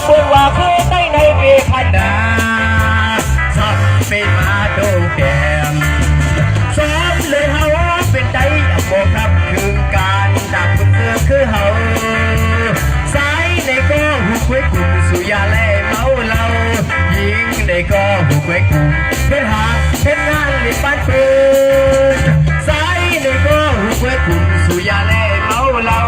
เพื่อนว่าเคยได้ในเวพันนาสับเป็นมาโดแกมซ้อมเลยเฮาเป็นใจบอกครับคือการดักเพื่อคือเฮาสายในก็หุบไว้กลุ่มสุยาแล่เมาเหล้ายิงในก็หุบไว้กลุ่มเป็นหาเป็นงานในบ้านเพื่อนสายในก็หุบไว้กลุ่มสุยาแล่เมาเหล้า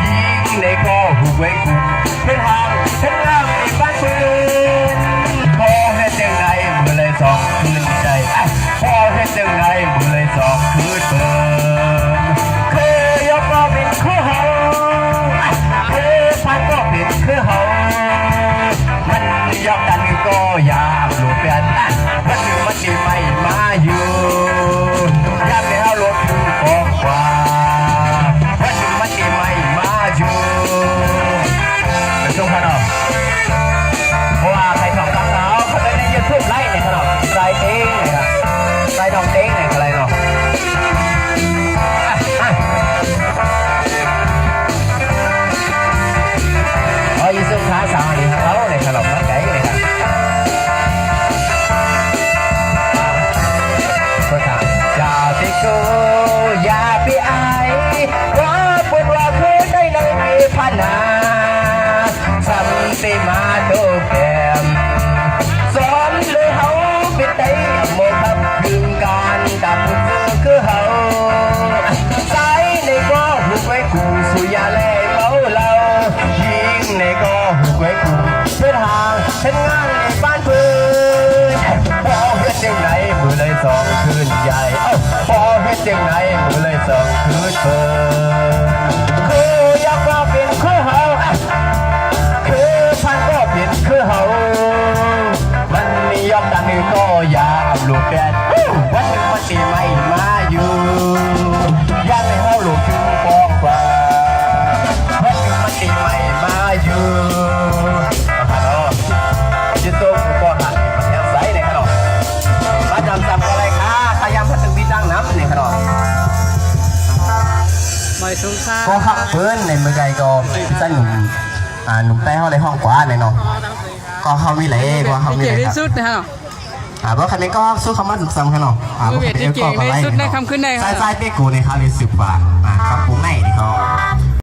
ยิงในก็หุบไว้กลุ่มเป็นหาเป็นงานในบ้านเพื่อนพอให้เจังไงมือเลยสองคืนใจพอให้เจังไงมือเลยสองคืนเปิดเคยยกก็เป็นคู่เฮาเคยพันก็เป็นคือเฮามันยกกันก็อยากหลุดเปลี่ยนมันถึงมันดีไม่มาอยู่อยากให้เอาลดอยู่กองกว่ามันถึงมันดีไม่มาอยู่เป็นช่วงขนมเพราะว่าใครสองครั้งแล้วเขาได้ในยูทูบไล่ในขนมไล่เต้งเลยครับไล่ดองเต้งอะไรเนาะยี่สุขาสาวนี่เขาในขนมมันไก่เลยครับก็ถามอย่าไปโกอย่าไปอายว่าเป็นว่าเคยได้ในปีพันนาสัมติมาโดแกมสอนเลยเขาเป็นไตโมกับดึงการดับคือเขาสายในก็หุบไว้กูสุยาแล่เมาเหล้ายิงในก็หุบไว้กูเพื่อหางเช่นงานในบ้านเพื่อนพอเฮ็ดจังไหนมือเลยสองคืนใหญ่พอเฮ็ดจังไหนมือเลยสองคืนเปิดคืออยากว่าเป็นคือเฮาคือพันก็เป็นคือเฮามันมียอมดังนี่ก็อยากลูกแกนวันหนึ่งมันตีไม่มาอยู่อยากให้เฮาลูกถึงฟองกว่าวันหนึ่งมันตีไม่มาอยู่ฮัลโหลจิตโตกูก็หันมาแถวไซในขนมมาจำอะไรคะขยำพัดถึงพี่ตั้งน้ำในขนมไม่สงสารก็ขับเพื่อนในเมืองไกลก็สนุกหนุ่มใต้เขาในห้องกว่าเลยเนาะก็เขามีอะไรก็เขามีอะไรครับที่สุดนะฮะเพราะคันนี้ก็สู้คำว่าสุดซ้ำกันเนาะเวทที่เก่งในสุดในคำขึ้นในใช่เป๊กกูในครับมี10 บาทครับปรุงไหนที่เขา